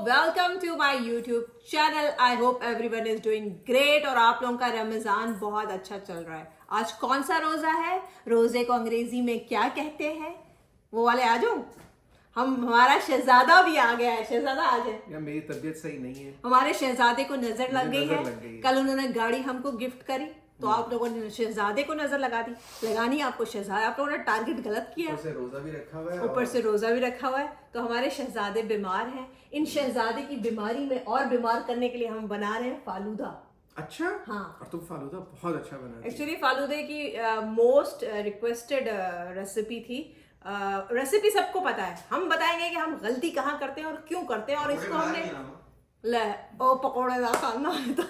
Welcome to my YouTube channel. I hope everyone is doing great और आप लोगों का रमजान बहुत अच्छा चल रहा है। आज कौन सा रोजा है, रोजे को अंग्रेजी में क्या कहते हैं, वो वाले आ जाओ। हमारा शहजादा भी आ गया है। शहजादा आ जाए। यार मेरी तबीयत सही नहीं है। हमारे शहजादे को नजर लग गई है। कल उन्होंने गाड़ी हमको गिफ्ट करी तो आप लोगों ने शहजादे को नजर लगा दी। लगानी आपको शहजादा, आप लोगों ने टारगेट गलत किया। ऊपर से रोजा भी रखा हुआ है। ऊपर से रोजा भी रखा हुआ है। तो हमारे शहजादे बीमार हैं। इन शहजादे की बीमारी में और बीमार करने के लिए हम बना रहे हैं फालूदा। अच्छा, हाँ, और तुम फालूदा बहुत अच्छा बनाती हो। एक्चुअली फालूदे की मोस्ट रिक्वेस्टेड रेसिपी थी। रेसिपी सबको पता है, हम बताएंगे कि हम गलती कहाँ करते हैं और क्यों करते हैं। और इसको हमने ले ओ पकौड़े का खाना है तो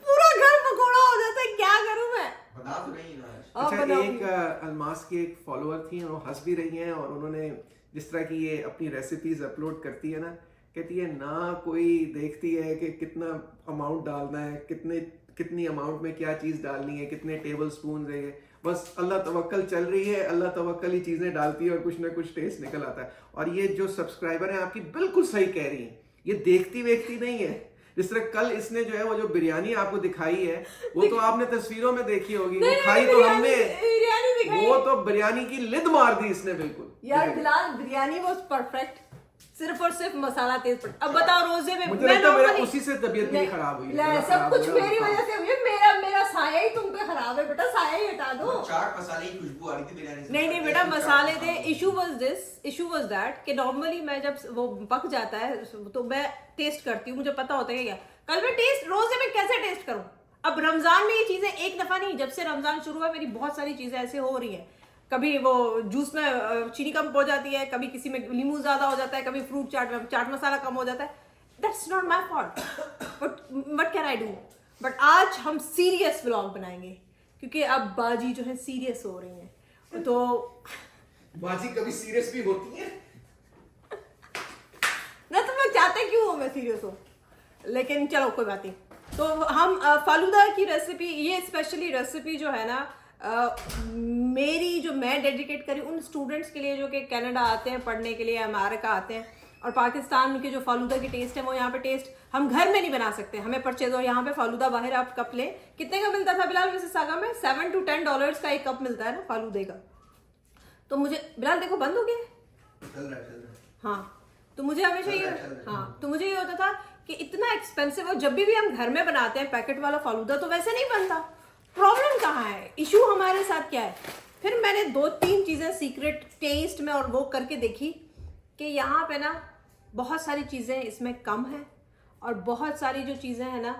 पूरा घर पकौड़ा हो जाता है। क्या करूं मैं? बता तो नहीं ना। अच्छा, एक अलमास की एक फॉलोअर थी, वो हंस भी रही हैं और उन्होंने जिस तरह की ये अपनी रेसिपीज अपलोड करती है ना, कहती है ना कोई देखती है कि कितना अमाउंट डालना है, कितनी अमाउंट में क्या चीज डालनी है, कितने टेबल स्पून है। बस अल्लाह तवक्कल चल रही है, अल्लाह तवक्कल ही चीजें डालती है और कुछ ना कुछ टेस्ट निकल आता है। और ये जो सब्सक्राइबर है आपकी बिल्कुल सही कह रही है, ये देखती वेखती नहीं है। जिस तरह कल इसने जो है वो जो बिरयानी आपको दिखाई है वो तो आपने तस्वीरों में देखी होगी, वो खाई तो हमने, वो तो बिरयानी की लिद मार दी इसने बिल्कुल। यार फिलहाल बिरयानी वाज परफेक्ट, सिर्फ और सिर्फ मसाला तेज पड़। अब बताओ रोजे में मुझे लगता है मेरा उसी से तबीयत भी खराब हुई है। सब कुछ मेरी वजह से हुई है। मेरा साया ही तुम पे खराब है बेटा, साया ही हटा दो। चाट मसाले की खुशबू आ रही थी बिरयानी से। नहीं बेटा, मसाले थे। इशू वाज दैट कि नॉर्मली मैं जब वो पक जाता है तो मैं टेस्ट करती हूँ, मुझे पता होता है क्या। कल मैं टेस्ट रोजे में कैसे टेस्ट करूँ? अब रमजान में ये चीजें एक दफा नहीं, जब से रमजान शुरू हुआ मेरी बहुत सारी चीजें ऐसे हो रही है। कभी वो जूस में चीनी कम हो जाती है, कभी किसी में नींबू ज्यादा हो जाता है, कभी फ्रूट चाट में चाट मसाला कम हो जाता है। That's not my fault, but what can I do. But आज हम सीरियस व्लॉग बनाएंगे क्योंकि अब बाजी जो है सीरियस हो रही है। तो बाजी कभी सीरियस भी होती है ना, तुम लोग चाहते क्यों हो मैं सीरियस हो, लेकिन चलो कोई बात नहीं। तो हम फालूदा की रेसिपी, ये स्पेशली रेसिपी जो है ना मेरी, जो मैं डेडिकेट करी उन स्टूडेंट्स के लिए जो कि कनाडा आते हैं पढ़ने के लिए, अमेरिका आते हैं और पाकिस्तान के जो फालूदा की टेस्ट है वो यहाँ पे टेस्ट हम घर में नहीं बना सकते, हमें परचेज। और यहाँ पे फालूदा बाहर आप कप लें, कितने का मिलता था बिलाल वैसे सागा में? $7 to $10 का एक कप मिलता है ना फालूदे का। तो मुझे बिलाल देखो बंद हो गया। चल रहा है। हाँ, तो मुझे हमेशा ये, हाँ तो मुझे ये होता था कि इतना एक्सपेंसिव, और जब भी हम घर में बनाते हैं पैकेट वाला फालूदा तो वैसे नहीं बनता। प्रॉब्लम कहाँ है, इशू हमारे साथ क्या है? फिर मैंने 2-3 चीज़ें सीक्रेट टेस्ट में और वो करके देखी कि यहाँ पे ना बहुत सारी चीज़ें इसमें कम है और बहुत सारी जो चीज़ें हैं ना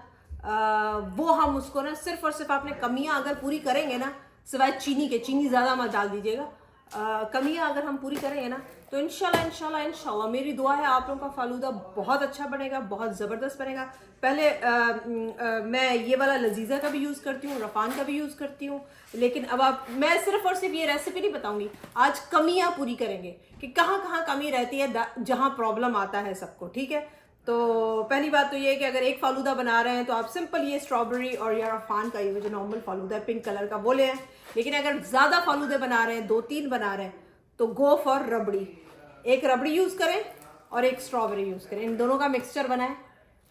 वो हम उसको ना सिर्फ और सिर्फ आपने कमियाँ अगर पूरी करेंगे ना, सिवाय चीनी के, चीनी ज़्यादा मत डाल दीजिएगा, कमियाँ अगर हम पूरी करेंगे ना तो इंशाल्लाह मेरी दुआ है आप लोगों का फालूदा बहुत अच्छा बनेगा, बहुत ज़बरदस्त बनेगा। पहले मैं ये वाला लजीजा का भी यूज़ करती हूँ, रफ़ान का भी यूज़ करती हूँ, लेकिन अब मैं सिर्फ और सिर्फ ये रेसिपी नहीं बताऊंगी, आज कमियाँ पूरी करेंगे कि कहाँ कहाँ कमी रहती है, जहाँ प्रॉब्लम आता है सबको। ठीक है, तो पहली बात तो ये है कि अगर एक फालूदा बना रहे हैं तो आप सिंपल ये स्ट्रॉबेरी और या रफ़ान का ये जो नॉर्मल फालूदा है पिंक कलर का वो ले आए। लेकिन अगर ज़्यादा फालूदे बना रहे हैं, 2-3 बना रहे हैं, तो गो फॉर रबड़ी। एक रबड़ी यूज़ करें और एक स्ट्रॉबेरी यूज़ करें, इन दोनों का मिक्सचर बनाएं,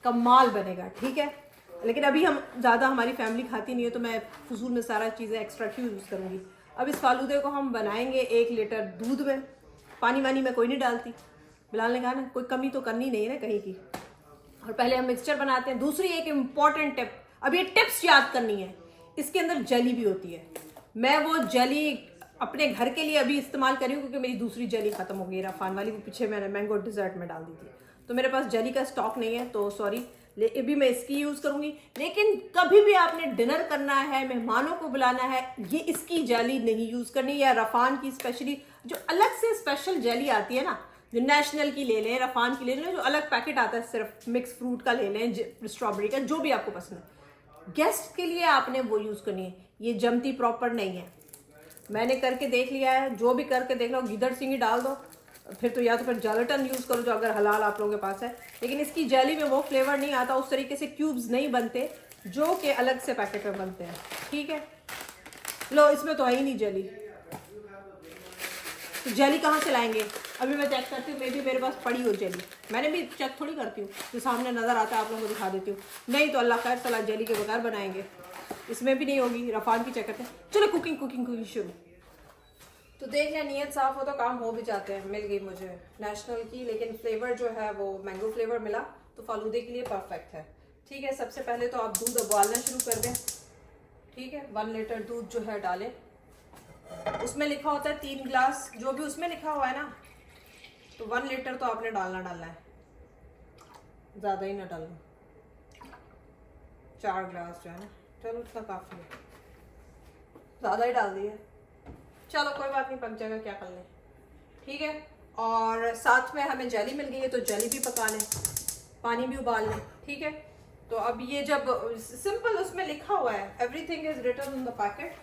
कमाल बनेगा। ठीक है, लेकिन अभी हम ज़्यादा, हमारी फैमिली खाती नहीं है तो मैं फजूल में सारा चीज़ें एक्स्ट्रा क्यों यूज़ करूँगी। अब इस फालूदे को हम बनाएंगे 1 लीटर दूध में, पानी वानी में कोई नहीं डालती। बिलाल ने कहा ना कोई कमी तो करनी नहीं है ना कहीं की। और पहले हम मिक्सचर बनाते हैं। दूसरी एक इम्पॉर्टेंट टिप, अब ये टिप्स याद करनी है, इसके अंदर जेली भी होती है। मैं वो जेली अपने घर के लिए अभी इस्तेमाल करी हूँ क्योंकि मेरी दूसरी जेली खत्म हो गई, रफ़ान वाली, वो पीछे मैंने मैंगो डिज़र्ट में डाल दी थी, तो मेरे पास जेली का स्टॉक नहीं है, तो सॉरी, अभी मैं इसकी यूज़ करूँगी। लेकिन कभी भी आपने डिनर करना है, मेहमानों को बुलाना है, ये इसकी जेली नहीं यूज़ करनी, या रफ़ान की स्पेशली जो अलग से स्पेशल जेली आती है ना, जो नेशनल की ले लें, रफ़ान की ले लें, जो अलग पैकेट आता है सिर्फ मिक्स फ्रूट का ले लें, स्ट्रॉबेरी का, जो भी आपको पसंद है। गेस्ट के लिए आपने वो यूज़ करनी है, ये जमती प्रॉपर नहीं है। मैंने करके देख लिया है, जो भी करके देख लो, गिदड़ सिंगी डाल दो, फिर तो या तो फिर जेलेटिन यूज़ करो जो अगर हलाल आप लोगों के पास है। लेकिन इसकी जेली में वो फ्लेवर नहीं आता, उस तरीके से क्यूब्स नहीं बनते जो कि अलग से पैकेट में बनते हैं। ठीक है, लो इसमें तो है ही नहीं जेली, तो जेली कहाँ से लाएंगे? अभी मैं चेक करती हूँ, मे भी मेरे पास पड़ी हो जेली। मैंने भी चेक थोड़ी करती हूँ, जो सामने नज़र आता है आप लोगों को दिखा देती हूँ। नहीं तो अल्लाह खैर सलाह जेली के बगैर बनाएंगे, इसमें भी नहीं होगी। रफ़ान की चेक करते हैं। चलो कुकिंग शुरू। तो देख लिया, नीयत साफ़ हो तो काम हो भी जाते हैं। मिल गई मुझे नेशनल की, लेकिन फ्लेवर जो है वो मैंगो फ्लेवर मिला, तो फालूदे के लिए परफेक्ट है। ठीक है, सबसे पहले तो आप दूध उबालना शुरू कर दें। ठीक है, 1 लीटर दूध जो है डालें। उसमें लिखा होता है 3 गिलास, जो भी उसमें लिखा हुआ है ना, तो 1 लीटर तो आपने डालना है, ज़्यादा ही ना डालना। 4 गिलास जो है ना, चलो इतना काफ़ी है, ज़्यादा ही डाल दिए। चलो कोई बात नहीं, पक जाएगा, क्या कर लें। ठीक है, और साथ में हमें जेली मिल गई है, तो जेली भी पका लें, पानी भी उबाल लें। ठीक है, तो अब ये जब सिंपल उसमें लिखा हुआ है, everything is written in the packet.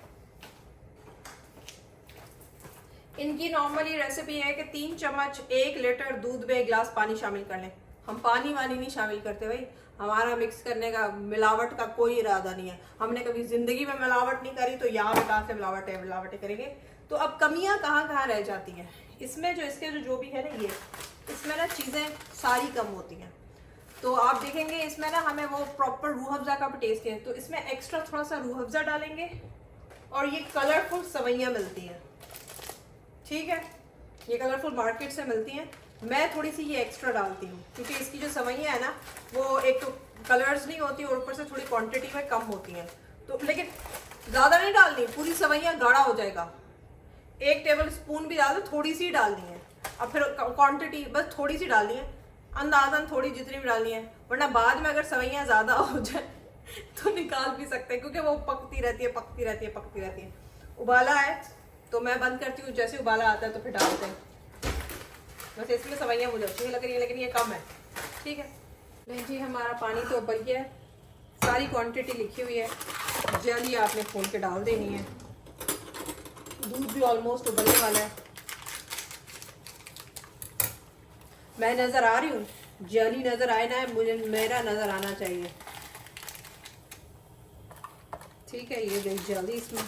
इनकी नॉर्मली रेसिपी है कि 3 चम्मच 1 लीटर दूध में 1 गिलास पानी शामिल कर लें। हम पानी वानी नहीं शामिल करते भाई, हमारा मिक्स करने का, मिलावट का कोई इरादा नहीं है। हमने कभी जिंदगी में मिलावट नहीं करी, तो यहाँ पे कहाँ से मिलावटें करेंगे। तो अब कमियां कहाँ रह जाती हैं इसमें, जो इसके जो भी है ना, ये इसमें ना चीज़ें सारी कम होती हैं। तो आप देखेंगे इसमें ना हमें वो प्रॉपर रूह अफ़ज़ा का भी टेस्ट है, तो इसमें एक्स्ट्रा थोड़ा सा रूह अफ़ज़ा डालेंगे। और ये कलरफुल सवैयाँ मिलती हैं, ठीक है, ये कलरफुल मार्केट से मिलती हैं। मैं थोड़ी सी ये एक्स्ट्रा डालती हूँ, क्योंकि इसकी जो सवैयाँ है ना, वो एक तो कलर्स नहीं होती और ऊपर से थोड़ी क्वांटिटी में कम होती हैं। तो लेकिन ज़्यादा नहीं डालनी, पूरी सवैयाँ गाढ़ा हो जाएगा। 1 टेबल स्पून भी डाल दो, थोड़ी सी डालनी है। अब फिर क्वांटिटी बस थोड़ी सी डालनी है, अंदाजन थोड़ी, जितनी भी डालनी है, वरना बाद में अगर सवैयाँ ज़्यादा हो जाए तो निकाल भी सकते हैं, क्योंकि वो पकती रहती है। उबाला है तो मैं बंद करती हूँ, जैसे उबाला आता है तो फिर डालते हैं। बस इसमें सवैयाँ मुझे अच्छी लग रही है, लेकिन ये कम है। ठीक है, नहीं जी, हमारा पानी तो उबल गया है, सारी क्वांटिटी लिखी हुई है, जेली आपने खोल के डाल देनी है। दूध भी ऑलमोस्ट उबलने वाला है। मैं नज़र आ रही हूँ, जेली नज़र आए ना, मुझे मेरा नज़र आना चाहिए। ठीक है, ये देख जेली इसमें।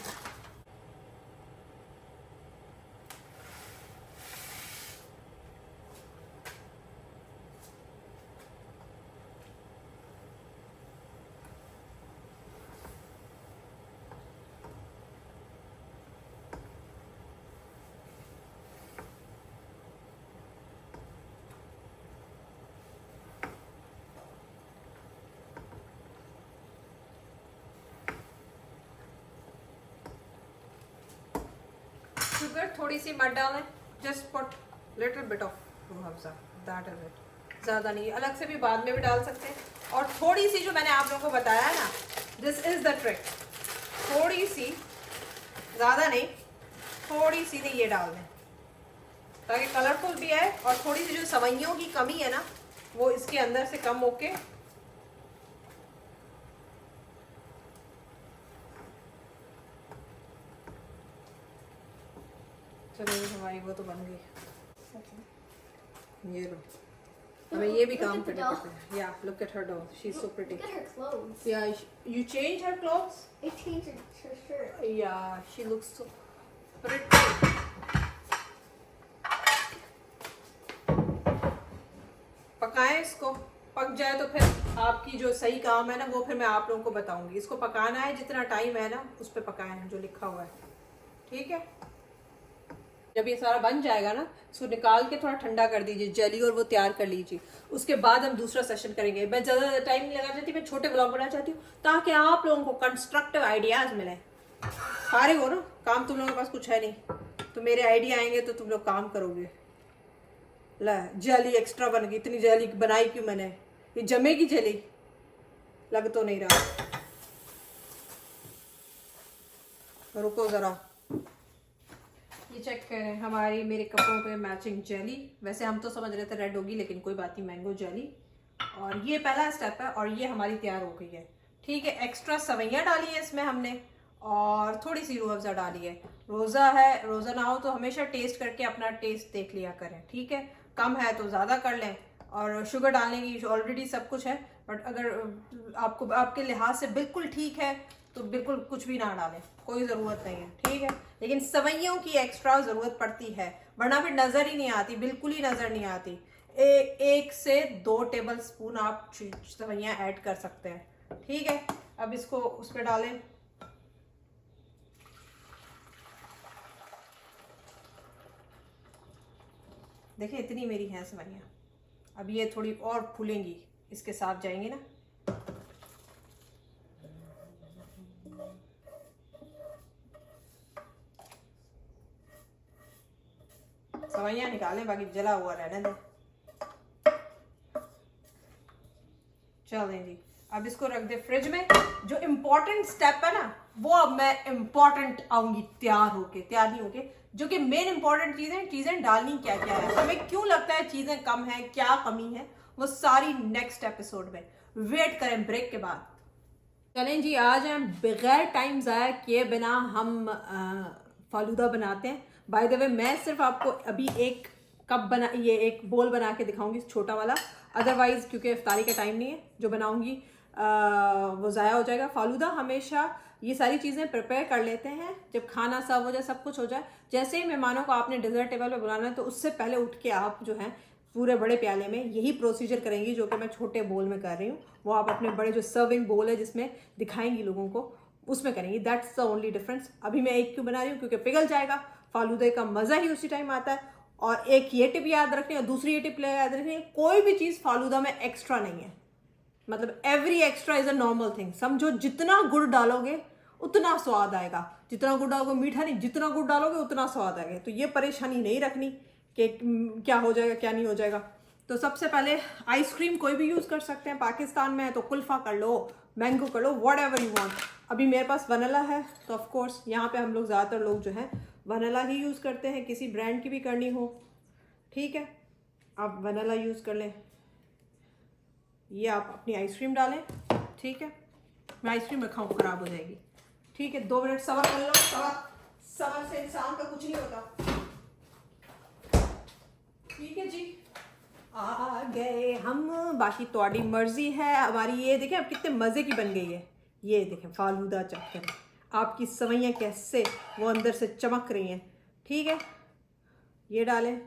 शुगर थोड़ी सी मत डालें, just put little bit of Rooh Afza, that is it, ज़्यादा नहीं। अलग से भी बाद में भी डाल सकते हैं। और थोड़ी सी जो मैंने आप लोगों को बताया है ना, दिस इज़ द ट्रिक, थोड़ी सी, ज़्यादा नहीं, थोड़ी सी नहीं ये डाल दें, ताकि कलरफुल भी है और थोड़ी सी जो सवैयों की कमी है ना, वो इसके अंदर से कम होके चलो हमारी वो तो बन गई। ये लो, हमें ये भी काम करने पड़ते हैं। या look at her doll, she is so pretty. Look at her clothes. या you change her clothes. I changed her shirt. या शी लुक्स सो प्रिटी। पकाएं इसको, पक जाए तो फिर आपकी जो सही काम है ना, वो फिर मैं आप लोगों को बताऊंगी। इसको पकाना है, जितना टाइम है ना उस पर पकाएं जो लिखा हुआ है। ठीक है, जब ये सारा बन जाएगा ना, इसको निकाल के थोड़ा ठंडा कर दीजिए जेली, और वो तैयार कर लीजिए। उसके बाद हम दूसरा सेशन करेंगे। मैं ज़्यादा टाइम नहीं लगा चाहती, मैं छोटे ब्लॉग बनाना चाहती हूँ, ताकि आप लोगों को कंस्ट्रक्टिव आइडियाज़ मिले। सारे हो ना, काम तुम लोगों के पास कुछ है नहीं, तो मेरे आइडिया आएंगे तो तुम लोग काम करोगे। ला, जेली एक्स्ट्रा बन गई, इतनी जेली बनाई क्यों मैंने, ये जमेगी जेली, लग तो नहीं रहा। रुको ज़रा, ये चेक करें हमारी, मेरे कपड़ों पे मैचिंग जेली। वैसे हम तो समझ रहे थे रेड होगी, लेकिन कोई बात नहीं, मैंगो जेली। और ये पहला स्टेप है, और ये हमारी तैयार हो गई है। ठीक है, एक्स्ट्रा सवैयाँ डाली है इसमें हमने, और थोड़ी सी रूह अफ़ज़ा डाली है। रोज़ा है, रोज़ा ना हो तो हमेशा टेस्ट करके अपना टेस्ट देख लिया करें। ठीक है, कम है तो ज़्यादा कर लें, और शुगर डालने की ऑलरेडी सब कुछ है, बट अगर आपको आपके लिहाज से बिल्कुल ठीक है तो बिल्कुल कुछ भी ना डालें, कोई ज़रूरत नहीं है, ठीक है। लेकिन सवैयों की एक्स्ट्रा ज़रूरत पड़ती है, वरना फिर नज़र ही नहीं आती, बिल्कुल ही नज़र नहीं आती। 1 से 2 टेबल स्पून आप सवैयाँ ऐड कर सकते हैं, ठीक है। अब इसको उस पर डालें। देखिए इतनी मेरी हैं सवैयाँ, अब ये थोड़ी और फूलेंगी, इसके साथ जाएंगी ना। सवैयाँ निकालें, बाकी जला हुआ रहने दें। चलें जी, अब इसको रख दे फ्रिज में। जो इम्पोर्टेंट स्टेप है ना, वो अब मैं इम्पोर्टेंट आऊंगी तैयार नहीं होके, जो कि मेन इम्पोर्टेंट चीजें डालनी क्या क्या है, हमें क्यों लगता है चीजें कम है, क्या कमी है, वो सारी नेक्स्ट एपिसोड में। वेट करें ब्रेक के बाद। चलें जी, आज हम बगैर टाइम ज़ाया किए बिना हम फालूदा बनाते हैं। बाय द वे, मैं सिर्फ आपको अभी एक एक बोल बना के दिखाऊंगी, छोटा वाला। अदरवाइज क्योंकि इफ्तारी का टाइम नहीं है, जो बनाऊंगी वो ज़ाया हो जाएगा। फालूदा हमेशा ये सारी चीज़ें प्रिपेयर कर लेते हैं जब खाना सर्व हो जाए, सब कुछ हो जाए। जैसे ही मेहमानों को आपने डिज़र्ट टेबल पे बुलाना है, तो उससे पहले उठ के आप जो है पूरे बड़े प्याले में यही प्रोसीजर करेंगी जो कि मैं छोटे बोल में कर रही हूँ। वो आप अपने बड़े जो सर्विंग बोल है जिसमें दिखाएंगी लोगों को, उसमें करेंगी। That's the only difference. अभी मैं एक क्यों बना रही हूँ, क्योंकि पिघल जाएगा, फालूदे का मज़ा ही उसी टाइम आता है। और एक ये टिप याद रखनी और दूसरी ये टिप याद रखनी, कोई भी चीज़ फालूदा में एक्स्ट्रा नहीं है। मतलब every extra is a normal thing. समझो जितना गुड़ डालोगे उतना स्वाद आएगा, जितना गुड़ डालोगे मीठा नहीं, जितना गुड़ डालोगे उतना स्वाद आएगा। तो ये परेशानी नहीं रखनी कि क्या हो जाएगा क्या नहीं हो जाएगा। तो सबसे पहले आइसक्रीम कोई भी यूज़ कर सकते हैं। पाकिस्तान में है तो कुल्फ़ा कर लो, मैंगो कर लो, वट एवर यू वांट। अभी मेरे पास वनीला है तो ऑफ कोर्स यहाँ पे हम लोग ज़्यादातर लोग जो है वनीला ही यूज़ करते हैं, किसी ब्रांड की भी करनी हो, ठीक है, आप वनीला यूज़ कर लें। ये आप अपनी आइसक्रीम डालें, ठीक है। मैं आइसक्रीम रखाऊँ ख़राब हो जाएगी, ठीक है। 2 मिनट सब्र कर लो, सब्र से इंसान का कुछ नहीं होता, ठीक है जी। आ गए हम, बाकी थोड़ी मर्जी है हमारी। ये देखें अब कितने मज़े की बन गई है, ये देखें फालूदा चेक करें, आपकी सवैयाँ कैसे वो अंदर से चमक रही हैं, ठीक है। ये डालें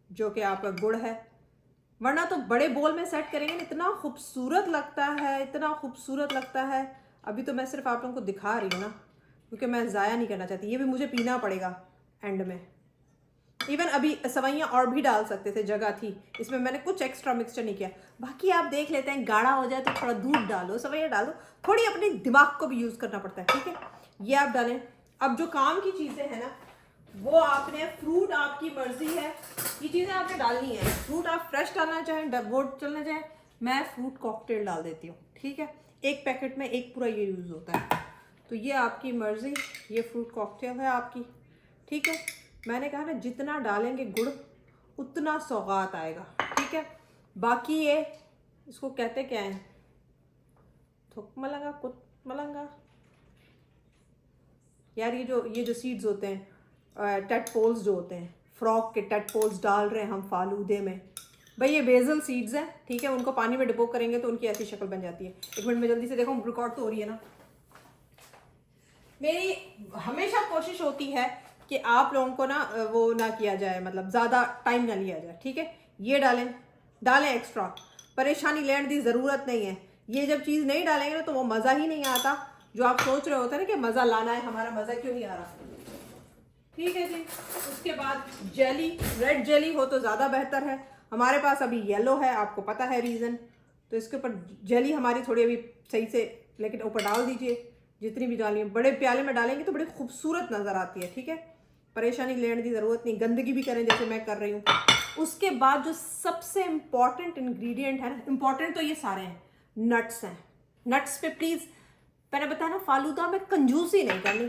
जो कि आपका गुड़ है, वरना तो बड़े बोल में सेट करेंगे ना, इतना खूबसूरत लगता है, इतना खूबसूरत लगता है। अभी तो मैं सिर्फ आप लोगों को दिखा रही हूँ ना, क्योंकि मैं ज़ाया नहीं करना चाहती। ये भी मुझे पीना पड़ेगा एंड में। इवन अभी सवैयाँ और भी डाल सकते थे, जगह थी, इसमें मैंने कुछ एक्स्ट्रा मिक्सचर नहीं किया। बाकी आप देख लेते हैं, गाढ़ा हो जाए तो थोड़ा दूध डालो, सवैयाँ डालो, थोड़ी अपने दिमाग को भी यूज़ करना पड़ता है, ठीक है। ये आप डालें। अब जो काम की चीज़ें हैं ना, वो आपने फ्रूट आपकी मर्जी है, ये चीज़ें आपने डालनी है। फ्रूट आप फ्रेश डालना चाहें, डबोट चलना चाहें, मैं फ्रूट कॉकटेल डाल देती हूँ, ठीक है। एक पैकेट में एक पूरा ये यूज़ होता है, तो ये आपकी मर्जी। ये फ्रूट कॉकटेल है आपकी, ठीक है। मैंने कहा ना जितना डालेंगे गुड़ उतना सौगात आएगा, ठीक है। बाकी ये इसको कहते क्या है, थुक मलंगा, कुत मलंगा यार, ये जो सीड्स होते हैं, टेडपोल्स जो होते हैं, फ्रॉक के टेडपोल्स डाल रहे हैं हम फालूदे में। भाई ये बेसल सीड्स हैं, ठीक है। उनको पानी में डिपो करेंगे तो उनकी ऐसी शक्ल बन जाती है। 1 मिनट में जल्दी से देखो, रिकॉर्ड तो हो रही है ना। मेरी हमेशा कोशिश होती है कि आप लोगों को ना वो ना किया जाए, मतलब ज़्यादा टाइम ना लिया जाए, ठीक है। ये डालें एक्स्ट्रा, परेशानी लेने की ज़रूरत नहीं है। ये जब चीज़ नहीं डालेंगे ना तो वो मज़ा ही नहीं आता जो आप सोच रहे होते हैं ना कि मज़ा लाना है, हमारा मज़ा क्यों नहीं आ रहा, ठीक है जी। उसके बाद जेली, रेड जेली हो तो ज़्यादा बेहतर है। हमारे पास अभी येलो है, आपको पता है रीज़न, तो इसके ऊपर जेली हमारी थोड़ी अभी सही से, लेकिन ऊपर डाल दीजिए जितनी भी डाली है। बड़े प्याले में डालेंगे तो बड़ी खूबसूरत नज़र आती है, ठीक है। परेशानी लेने की ज़रूरत नहीं, गंदगी भी करें जैसे मैं कर रही हूँ। उसके बाद जो सबसे इम्पॉर्टेंट इंग्रेडिएंट है ना, इम्पॉर्टेंट तो ये सारे हैं, नट्स हैं। नट्स पे प्लीज़, मैंने बताया ना फालूदा में कंजूसी नहीं करनी,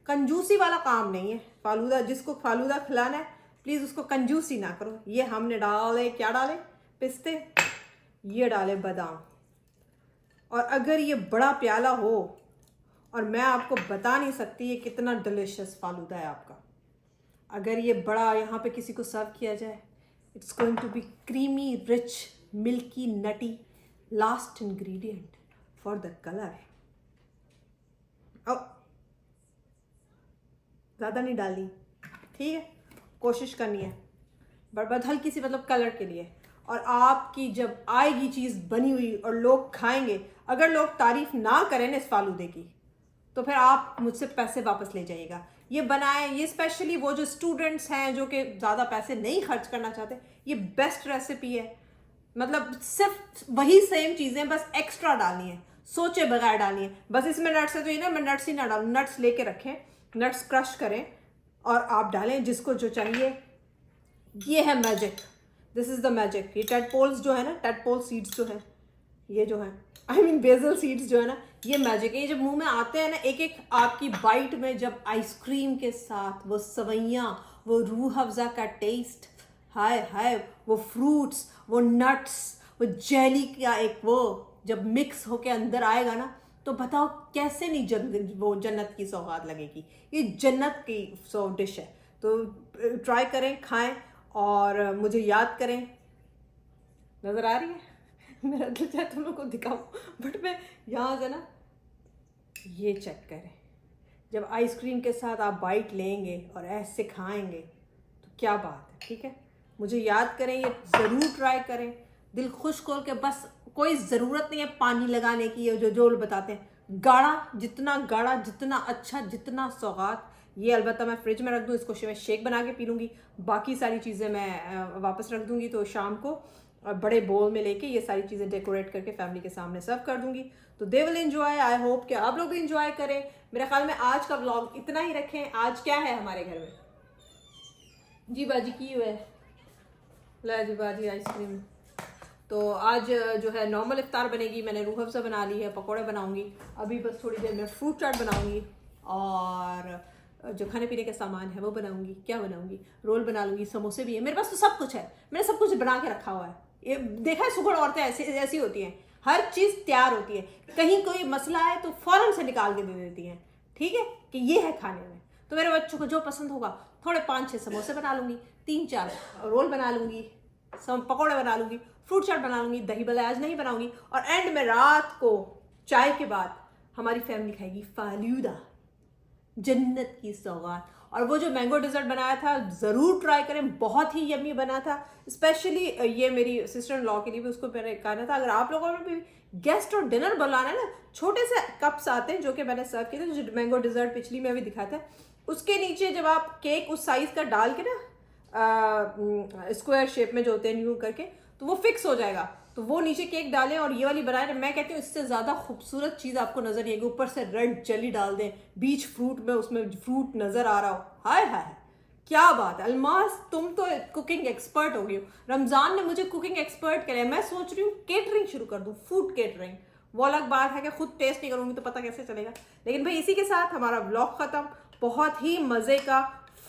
कंजूसी वाला काम नहीं है। फालूदा, जिसको फालूदा खिलाना है प्लीज़ उसको कंजूसी ना करो। ये हमने डाले, क्या डाले, पिस्ते, ये डाले बादाम। और अगर ये बड़ा प्याला हो, और मैं आपको बता नहीं सकती ये कितना डिलिशियस फालूदा है आपका, अगर ये बड़ा यहाँ पे किसी को सर्व किया जाए, It's going to be creamy, rich, milky, nutty. Last ingredient for the color. Oh, ज़्यादा नहीं डाली, ठीक है, कोशिश करनी है बहुत हल्की सी, मतलब कलर के लिए। और आपकी जब आएगी चीज़ बनी हुई और लोग खाएंगे, अगर लोग तारीफ ना करें ना इस फालूदे की, तो फिर आप मुझसे पैसे वापस ले जाइएगा। ये बनाएं, ये स्पेशली वो जो स्टूडेंट्स हैं जो कि ज़्यादा पैसे नहीं खर्च करना चाहते, ये बेस्ट रेसिपी है। मतलब सिर्फ वही सेम चीज़ें बस एक्स्ट्रा डालनी है, सोचे बगैर डालनी है। बस इसमें नट्स है तो ये ना मैं नट्स ही ना डालूँ, नट्स लेके रखें, नट्स क्रश करें और आप डालें जिसको जो चाहिए। ये है magic, this is the magic. ये टेडपोल्स जो है ना, टेडपोल सीड्स जो है, ये जो है आई मीन बेसल सीड्स जो है ना, ये मैजिक है। ये जब मुंह में आते हैं ना, एक एक आपकी बाइट में, जब आइसक्रीम के साथ वो सवैयाँ, वो रूह अफ़ज़ा का टेस्ट, हाय हाय, वो फ्रूट्स, वो नट्स, वो जेली का एक वो जब मिक्स होके अंदर आएगा ना, तो बताओ कैसे नहीं वो जन्नत की सौगात लगेगी। ये जन्नत की डिश है। तो ट्राई करें, खाएं और मुझे याद करें। नज़र आ रही है? मेरा दिल चाहे तुम लोग को दिखाऊं, बट मैं यहाँ से ना, ये चेक करें, जब आइसक्रीम के साथ आप बाइट लेंगे और ऐसे खाएंगे तो क्या बात है, ठीक है। मुझे याद करें, ये ज़रूर ट्राई करें, दिल खुश खोल के। बस कोई ज़रूरत नहीं है पानी लगाने की, जो बताते हैं, गाढ़ा, जितना अच्छा, जितना सौगात। ये अलबत्ता मैं फ्रिज में रख दूँ, इसको मैं शेक बना के पी लूँगी। बाकी सारी चीज़ें मैं वापस रख दूँगी, तो शाम को बड़े बोल में लेके ये सारी चीज़ें डेकोरेट करके फैमिली के सामने सर्व कर दूँगी। तो they will enjoy. I hope कि आप लोग भी इंजॉय करें। मेरे ख्याल में आज का व्लॉग इतना ही रखें। आज क्या है हमारे घर में? जी बाजी की हुआ है, ला जी बाजी आइसक्रीम। तो आज जो है नॉर्मल इफ्तार बनेगी। मैंने रूह अफ़ज़ा बना ली है, पकौड़े बनाऊंगी, अभी बस थोड़ी देर में फ्रूट चाट बनाऊंगी और जो खाने पीने के सामान है वो बनाऊंगी। क्या बनाऊंगी? रोल बना लूँगी, समोसे भी है मेरे पास, तो सब कुछ है, मैंने सब कुछ बना के रखा हुआ है। ये देखा है, सुगड़ औरतें ऐसी होती हैं, हर चीज़ तैयार होती है, कहीं कोई मसला है तो फ़ौरन से निकाल के दे देती हैं, ठीक है, कि ये है खाने में। तो मेरे बच्चों को जो पसंद होगा, थोड़े 5-6 समोसे बना लूँगी, 3-4 रोल बना लूँगी, पकौड़े बना लूँगी, फ्रूट चाट बना लूँगी, दही भल्ले आज नहीं बनाऊँगी, और एंड में रात को चाय के बाद हमारी फैमिली खाएगी फालूदा, जन्नत की सौगात। और वो जो मैंगो डिज़र्ट बनाया था ज़रूर ट्राई करें, बहुत ही यम्मी बना था। स्पेशली ये मेरी सिस्टर इन लॉ के लिए भी उसको मैंने कहना था, अगर आप लोगों ने भी गेस्ट और डिनर बुलाना है ना, छोटे से कप्स आते हैं जो कि मैंने सर्व किए थे, जो मैंगो डिज़र्ट पिछली में भी दिखाया था, उसके नीचे जब आप केक उस साइज़ का डाल के ना स्क्वायर शेप में जो होते हैं न्यू करके, तो वो फिक्स हो जाएगा। तो वो नीचे केक डालें और ये वाली बनाएं। मैं कहती हूँ इससे ज़्यादा खूबसूरत चीज़ आपको नज़र नहीं आएगी। ऊपर से रेड जेली डाल दें, बीच फ्रूट में, उसमें फ्रूट नज़र आ रहा हो, हाय हाय क्या बात है। अलमास, तुम तो कुकिंग एक्सपर्ट हो गई हो। रमज़ान ने मुझे कुकिंग एक्सपर्ट करे। मैं सोच रही हूँ केटरिंग शुरू कर दूँ, फूड केटरिंग। वो अलग बात है कि खुद टेस्ट नहीं करूँगी तो पता कैसे चलेगा। लेकिन भाई इसी के साथ हमारा व्लॉग ख़त्म। बहुत ही मज़े का,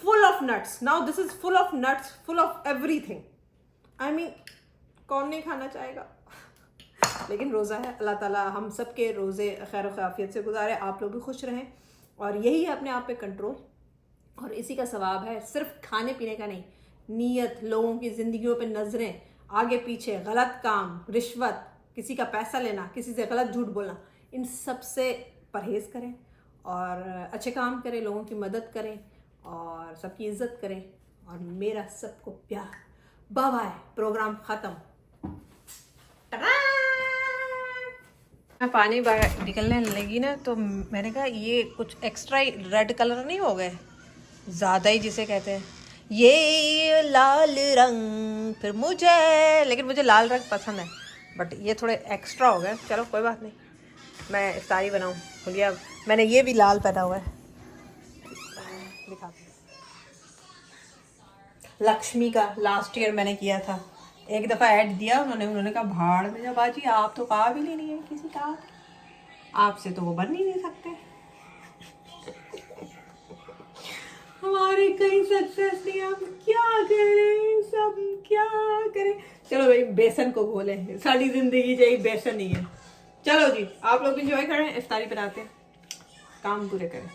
full of nuts. Now this is full of nuts, full of everything. I mean कौन नहीं खाना चाहेगा? लेकिन रोज़ा है, अल्लाह ताला हम सब के रोज़े खैर व आफियत से गुजारे, आप लोग भी खुश रहें, और यही है अपने आप पे कंट्रोल। और इसी का सवाब है, सिर्फ खाने पीने का नहीं, नीयत, लोगों की ज़िंदगियों पे नज़रें, आगे पीछे गलत काम, रिश्वत, किसी का पैसा लेना, किसी से गलत झूठ बोलना, इन सब से परहेज़ करें और अच्छे काम करें, लोगों की मदद करें और सबकी इज़्ज़त करें। और मेरा सबको प्यार। बाय बाय, प्रोग्राम ख़त्म। मैं पानी बाहर निकलने लगी ना, तो मैंने कहा ये कुछ एक्स्ट्रा ही रेड कलर नहीं हो गए, ज़्यादा ही जिसे कहते हैं ये लाल रंग, फिर लेकिन मुझे लाल रंग पसंद है, बट ये थोड़े एक्स्ट्रा हो गए। चलो कोई बात नहीं, मैं इफ्तारी बनाऊँ। बोलिए, मैंने ये भी लाल पहना हुआ है, दिखाती हूँ। लक्ष्मी का लास्ट ईयर मैंने किया था, एक दफ़ा ऐड दिया उन्होंने कहा भाड़ में जा बाजी, आप तो काबिल ही नहीं है किसी का, आपसे तो वो बन ही नहीं सकते। हमारे कहीं सक्सेस नहीं, हम क्या करें, सब क्या करें। चलो भाई बेसन को घोलें, सारी जिंदगी चाहिए बेसन ही है। चलो जी, आप लोग इंजॉय करें, इफ्तारी बनाते हैं, काम पूरे करें।